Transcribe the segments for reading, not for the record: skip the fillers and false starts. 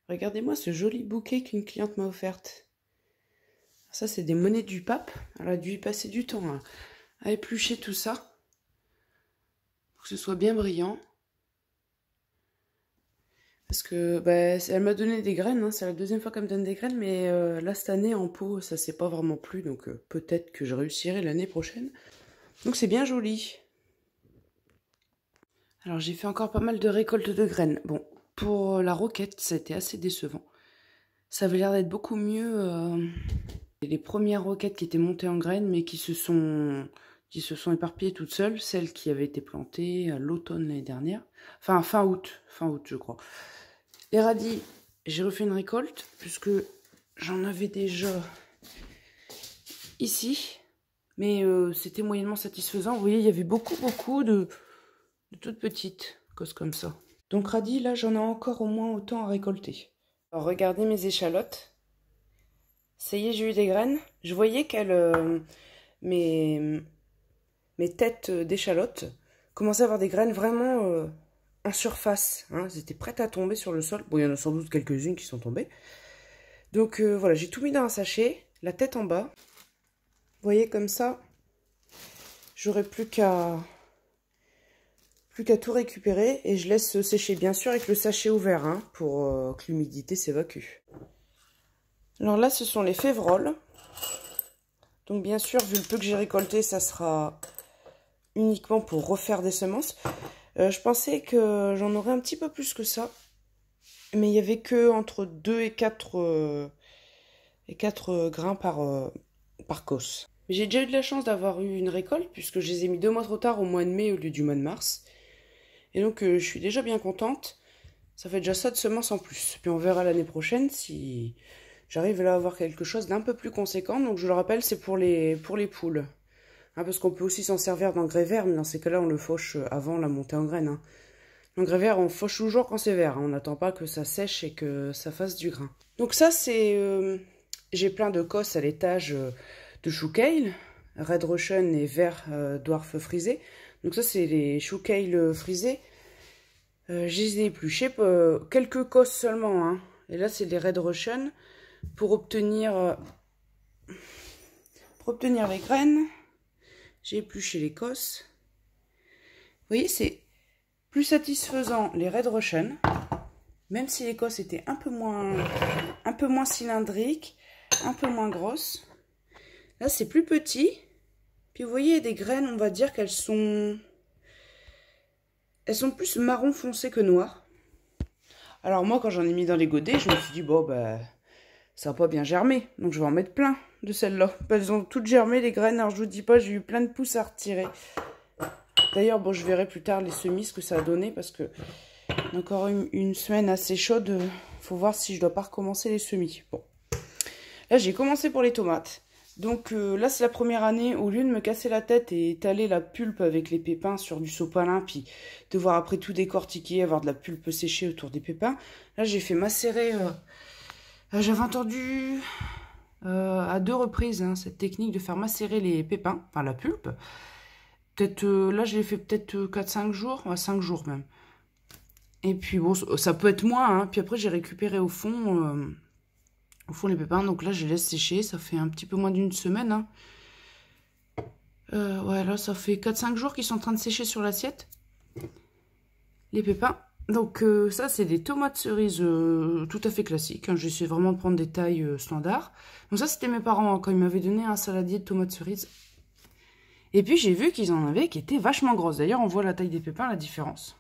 Regardez-moi ce joli bouquet qu'une cliente m'a offerte. Ça, c'est des monnaies du pape. Elle a dû y passer du temps à éplucher tout ça. Pour que ce soit bien brillant. Parce que elle m'a donné des graines, hein. C'est la deuxième fois qu'elle me donne des graines, mais là cette année en pot ça s'est pas vraiment plu, donc peut-être que je réussirai l'année prochaine. Donc c'est bien joli. Alors j'ai fait encore pas mal de récoltes de graines. Bon, pour la roquette, ça a été assez décevant. Ça avait l'air d'être beaucoup mieux les premières roquettes qui étaient montées en graines, mais qui se sont éparpillées toutes seules, celles qui avaient été plantées à l'automne l'année dernière. Enfin, fin août je crois. Les radis, j'ai refait une récolte, puisque j'en avais déjà ici, mais c'était moyennement satisfaisant. Vous voyez, il y avait beaucoup de toutes petites cosses comme ça. Donc radis, là, j'en ai encore au moins autant à récolter. Alors, regardez mes échalotes. Ça y est, j'ai eu des graines. Je voyais qu'elles... mes têtes d'échalotes commençaient à avoir des graines vraiment... en surface, hein, elles étaient prêtes à tomber sur le sol. Bon, il y en a sans doute quelques-unes qui sont tombées. Donc voilà, j'ai tout mis dans un sachet, la tête en bas. Vous voyez, comme ça, j'aurai plus qu'à tout récupérer et je laisse sécher, bien sûr, avec le sachet ouvert, hein, pour que l'humidité s'évacue. Alors là, ce sont les févroles. Donc bien sûr, vu le peu que j'ai récolté, ça sera uniquement pour refaire des semences. Je pensais que j'en aurais un petit peu plus que ça. Mais il n'y avait que entre 2 et 4 grains par cosse. J'ai déjà eu de la chance d'avoir eu une récolte, puisque je les ai mis 2 mois trop tard, au mois de mai au lieu du mois de mars. Et donc je suis déjà bien contente. Ça fait déjà ça de semences en plus. Puis on verra l'année prochaine si j'arrive à avoir quelque chose d'un peu plus conséquent. Donc je le rappelle, c'est pour les poules. Hein, parce qu'on peut aussi s'en servir d'engrais vert, mais dans ces cas-là, on le fauche avant la montée en graines. Hein. L'engrais vert, on fauche toujours quand c'est vert. Hein. On n'attend pas que ça sèche et que ça fasse du grain. Donc ça, c'est... j'ai plein de cosses à l'étage de chou kale, Red Russian et vert dwarf frisé. Donc ça, c'est les chou kale frisés. Je les ai épluchés, quelques cosses seulement. Hein. Et là, c'est les Red Russian pour obtenir les graines. J'ai épluché les cosses. Vous voyez, c'est plus satisfaisant les Red Russian, même si les cosses étaient un peu moins cylindriques, un peu moins grosses. Là, c'est plus petit. Puis vous voyez, des graines, on va dire qu'elles sont plus marron foncé que noir. Alors moi, quand j'en ai mis dans les godets, je me suis dit, bon, ça va pas bien germer. Donc je vais en mettre plein de celles-là. Elles ont toutes germé, les graines. Alors je vous dis pas, j'ai eu plein de pousses à retirer. D'ailleurs, bon, je verrai plus tard les semis, ce que ça a donné, parce que encore une semaine assez chaude, faut voir si je dois pas recommencer les semis. Bon, là j'ai commencé pour les tomates. Donc là c'est la première année, au lieu de me casser la tête et étaler la pulpe avec les pépins sur du sopalin, puis devoir après tout décortiquer, avoir de la pulpe séchée autour des pépins, là j'ai fait macérer, j'avais entendu à 2 reprises hein, cette technique de faire macérer les pépins, enfin la pulpe. Peut-être, là je l'ai fait peut-être 4-5 jours, 5 jours même. Et puis bon, ça peut être moins, hein. Puis après j'ai récupéré au fond les pépins, donc là je les laisse sécher, ça fait un petit peu moins d'une semaine. Hein. Ouais, là ça fait 4-5 jours qu'ils sont en train de sécher sur l'assiette, les pépins. Donc ça c'est des tomates cerises tout à fait classiques, hein. J'essaie vraiment de prendre des tailles standards. Donc ça c'était mes parents hein, quand ils m'avaient donné un saladier de tomates cerises. Et puis j'ai vu qu'ils en avaient qui étaient vachement grosses. D'ailleurs on voit la taille des pépins, la différence.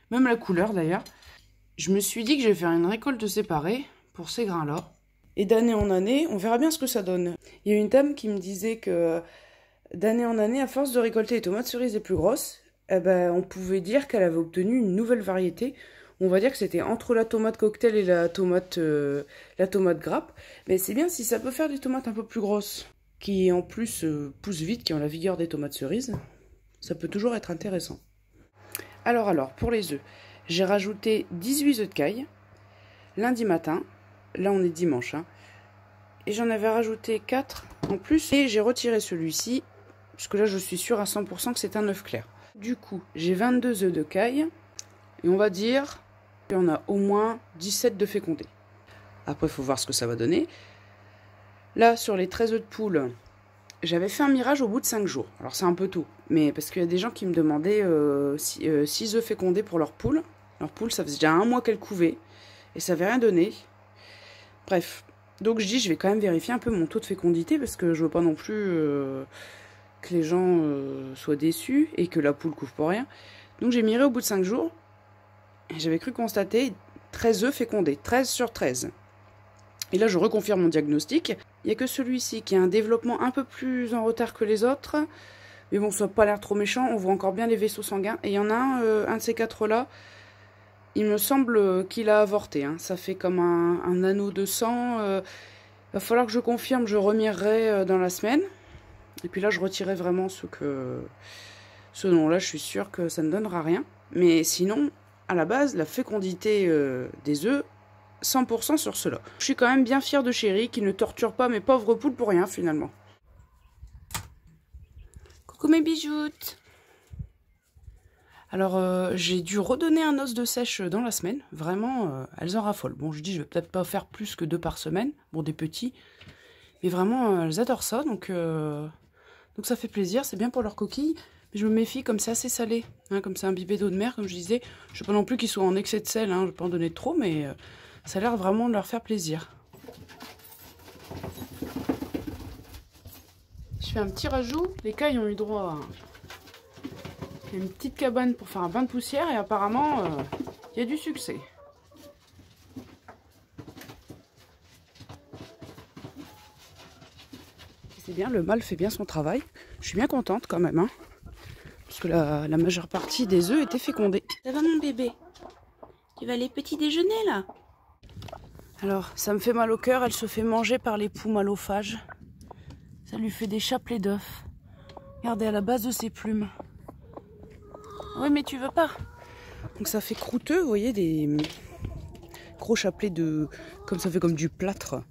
Même la couleur d'ailleurs. Je me suis dit que je vais faire une récolte séparée pour ces grains-là. Et d'année en année, on verra bien ce que ça donne. Il y a une dame qui me disait que d'année en année, à force de récolter les tomates cerises les plus grosses, eh ben, on pouvait dire qu'elle avait obtenu une nouvelle variété. On va dire que c'était entre la tomate cocktail et la tomate grappe. Mais c'est bien si ça peut faire des tomates un peu plus grosses, qui en plus poussent vite, qui ont la vigueur des tomates cerises. Ça peut toujours être intéressant. Alors, pour les œufs, j'ai rajouté 18 œufs de caille lundi matin. Là, on est dimanche. Hein. Et j'en avais rajouté 4 en plus. Et j'ai retiré celui-ci, parce que là, je suis sûre à 100% que c'est un œuf clair. Du coup, j'ai 22 œufs de caille. Et on va dire Et on a au moins 17 de fécondés. Après, il faut voir ce que ça va donner. Là, sur les 13 œufs de poule, j'avais fait un mirage au bout de 5 jours. Alors, c'est un peu tôt, mais parce qu'il y a des gens qui me demandaient 6 œufs fécondés pour leur poule. Leur poule, ça faisait déjà un mois qu'elle couvait, et ça n'avait rien donné. Bref, donc je dis, je vais quand même vérifier un peu mon taux de fécondité, parce que je veux pas non plus que les gens soient déçus, et que la poule couvre pour rien. Donc j'ai miré au bout de 5 jours, et j'avais cru constater 13 œufs fécondés, 13 sur 13. Et là, je reconfirme mon diagnostic. Il n'y a que celui-ci qui a un développement un peu plus en retard que les autres. Mais bon, ça n'a pas l'air trop méchant. On voit encore bien les vaisseaux sanguins. Et il y en a un de ces quatre-là. Il me semble qu'il a avorté. Hein. Ça fait comme un anneau de sang. Il va falloir que je confirme. Je remirerai dans la semaine. Et puis là, je retirerai vraiment ce nom-là. Je suis sûre que ça ne donnera rien. Mais sinon, à la base, la fécondité des œufs, 100% sur cela. Je suis quand même bien fière de Chéri qui ne torture pas mes pauvres poules pour rien finalement. Coucou mes bijoutes. Alors j'ai dû redonner un os de sèche dans la semaine. Vraiment, elles en raffolent. Bon, je dis je vais peut-être pas faire plus que 2 par semaine. Bon, des petits. Mais vraiment, elles adorent ça. Donc ça fait plaisir. C'est bien pour leurs coquilles. Mais je me méfie comme c'est assez salé. Hein, comme c'est imbibé d'eau de mer, comme je disais. Je ne veux pas non plus qu'ils soient en excès de sel. Hein, je ne vais pas en donner trop, mais... ça a l'air vraiment de leur faire plaisir. Je fais un petit rajout. Les cailles ont eu droit à une petite cabane pour faire un bain de poussière et apparemment, il y a du succès. C'est bien, le mâle fait bien son travail. Je suis bien contente quand même. Hein, parce que la majeure partie des œufs étaient fécondés. Ça va mon bébé? Tu vas aller petit déjeuner là? Alors, ça me fait mal au cœur, elle se fait manger par les poux malophages. Ça lui fait des chapelets d'œufs. Regardez, à la base de ses plumes. Oui, mais tu veux pas. Donc ça fait croûteux, vous voyez, des gros chapelets de... comme ça fait comme du plâtre.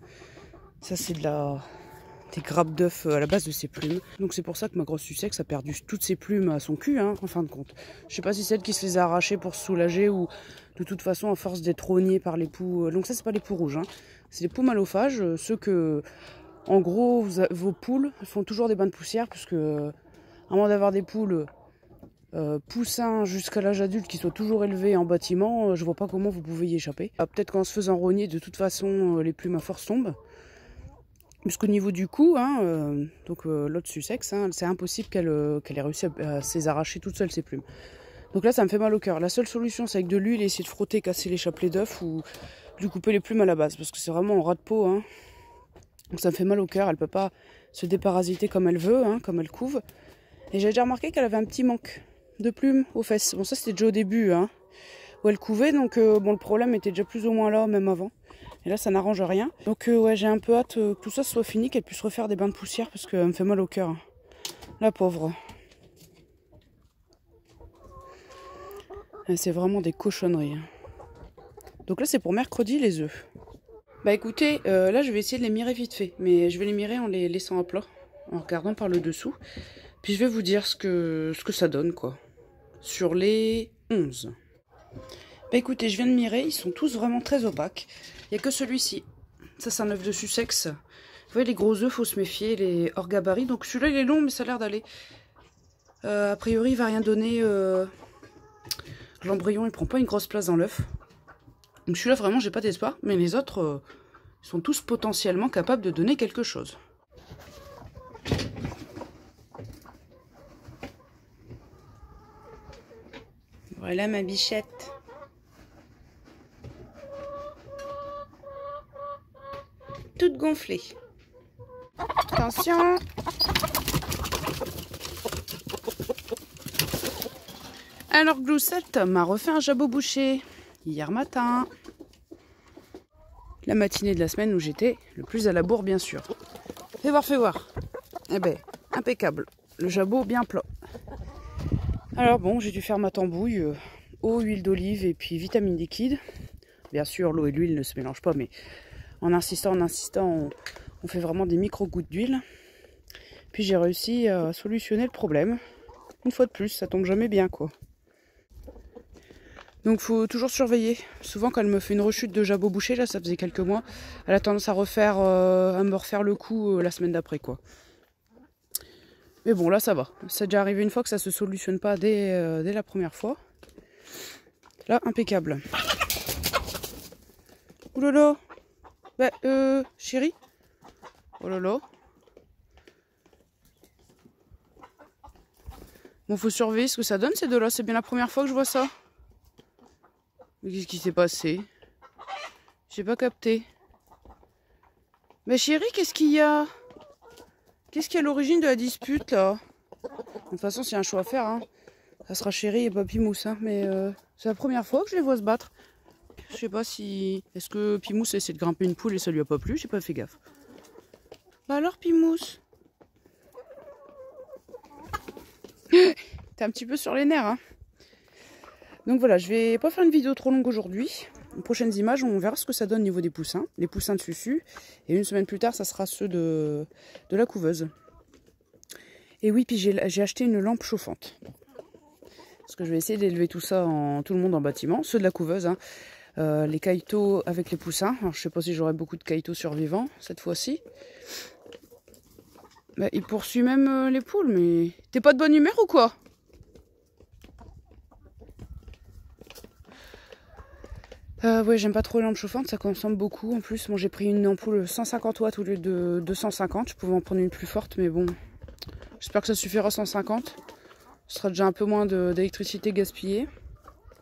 Ça, c'est des grappes d'œufs à la base de ses plumes. Donc c'est pour ça que ma grosse Sussex a perdu toutes ses plumes à son cul, hein, en fin de compte. Je sais pas si c'est elle qui se les a arrachées pour se soulager ou de toute façon à force d'être rognée par les poux. Donc ça, c'est pas les poux rouges, hein. C'est les poux malophages, ceux que, en gros, vos poules font toujours des bains de poussière, puisque à moins d'avoir des poules poussins jusqu'à l'âge adulte qui soient toujours élevés en bâtiment, je vois pas comment vous pouvez y échapper. Peut-être qu'en se faisant rogner, de toute façon, les plumes à force tombent. Puisqu'au niveau du cou, hein, l'autre Sussex, hein, c'est impossible qu'elle ait réussi à se arracher toute seule ses plumes. Donc là, ça me fait mal au cœur. La seule solution, c'est avec de l'huile, essayer de frotter, casser les chapelets d'œufs ou lui couper les plumes à la base. Parce que c'est vraiment en ras de peau. Hein. Donc ça me fait mal au cœur. Elle ne peut pas se déparasiter comme elle veut, hein, comme elle couve. Et j'ai déjà remarqué qu'elle avait un petit manque de plumes aux fesses. Bon, ça, c'était déjà au début, hein, où elle couvait. Donc, bon, le problème était déjà plus ou moins là, même avant. Et là, ça n'arrange rien. Donc, ouais, j'ai un peu hâte que tout ça soit fini, qu'elle puisse refaire des bains de poussière parce qu'elle me fait mal au cœur. La pauvre. C'est vraiment des cochonneries. Donc là, c'est pour mercredi, les œufs. Bah écoutez, là, je vais essayer de les mirer vite fait. Mais je vais les mirer en les laissant à plat, en regardant par le dessous. Puis je vais vous dire ce que ça donne, quoi. Sur les 11. Bah écoutez, je viens de mirer, ils sont tous vraiment très opaques. Il n'y a que celui-ci. Ça, c'est un œuf de Sussex. Vous voyez, les gros œufs, faut se méfier, les hors gabarit. Donc celui-là, il est long, mais ça a l'air d'aller. A priori, il va rien donner. L'embryon, il prend pas une grosse place dans l'œuf. Donc celui-là, vraiment, j'ai pas d'espoir. Mais les autres sont tous potentiellement capables de donner quelque chose. Voilà ma bichette. Toute gonflée. Attention. Alors Gloussette m'a refait un jabot bouché hier matin. La matinée de la semaine où j'étais le plus à la bourre, bien sûr. Fais voir, fais voir. Eh ben, impeccable. Le jabot bien plat. Alors bon, j'ai dû faire ma tambouille. Eau, huile d'olive et puis vitamine liquide. Bien sûr, l'eau et l'huile ne se mélangent pas, mais en insistant, on fait vraiment des micro-gouttes d'huile. Puis j'ai réussi à solutionner le problème. Une fois de plus, ça tombe jamais bien, quoi. Donc faut toujours surveiller. Souvent quand elle me fait une rechute de jabot bouché, là ça faisait quelques mois, elle a tendance à me refaire le coup la semaine d'après quoi. Mais bon là ça va. C'est déjà arrivé une fois que ça se solutionne pas dès la première fois. Là impeccable. Oulala. Bah chérie. Oh là là. Bon faut surveiller ce que ça donne ces deux là. C'est bien la première fois que je vois ça. Mais qu'est-ce qui s'est passé? J'ai pas capté. Mais chérie, qu'est-ce qu'il y a? Qu'est-ce qui est à l'origine de la dispute là? De toute façon, s'il y a un choix à faire, hein, ça sera chérie et pas Pimousse. Hein, mais c'est la première fois que je les vois se battre. Je sais pas si... Est-ce que Pimousse essaie de grimper une poule et ça lui a pas plu? J'ai pas fait gaffe. Bah alors Pimousse? T'es un petit peu sur les nerfs, hein. Donc voilà, je vais pas faire une vidéo trop longue aujourd'hui. Les prochaines images, on verra ce que ça donne au niveau des poussins. Les poussins de Susu. Et une semaine plus tard, ça sera ceux de la couveuse. Et oui, puis j'ai acheté une lampe chauffante. Parce que je vais essayer d'élever tout ça, tout le monde en bâtiment. Ceux de la couveuse, hein. Les caïtos avec les poussins. Alors je sais pas si j'aurai beaucoup de caïtos survivants cette fois-ci. Bah, il poursuit même les poules, mais... T'es pas de bonne humeur ou quoi? Ouais, j'aime pas trop les lampes chauffantes, ça consomme beaucoup. En plus, moi j'ai pris une ampoule 150 watts au lieu de 250. Je pouvais en prendre une plus forte, mais bon. J'espère que ça suffira 150. Ce sera déjà un peu moins d'électricité gaspillée.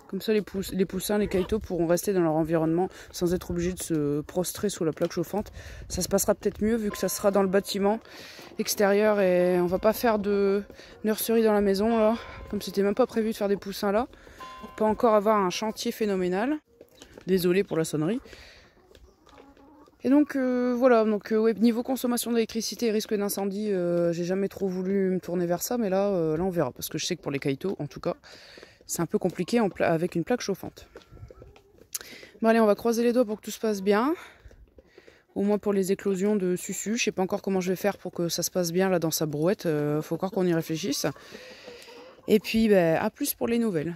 Comme ça, les poussins, les caïtos pourront rester dans leur environnement sans être obligés de se prostrer sous la plaque chauffante. Ça se passera peut-être mieux vu que ça sera dans le bâtiment extérieur et on va pas faire de nurserie dans la maison là. Comme c'était même pas prévu de faire des poussins là. Pas encore avoir un chantier phénoménal. Désolée pour la sonnerie. Et donc voilà, donc ouais, niveau consommation d'électricité et risque d'incendie, j'ai jamais trop voulu me tourner vers ça, mais là on verra. Parce que je sais que pour les caïtos, en tout cas, c'est un peu compliqué avec une plaque chauffante. Bon allez, on va croiser les doigts pour que tout se passe bien. Au moins pour les éclosions de Susu. Je sais pas encore comment je vais faire pour que ça se passe bien là dans sa brouette. Faut encore qu'on y réfléchisse. Et puis, à plus pour les nouvelles.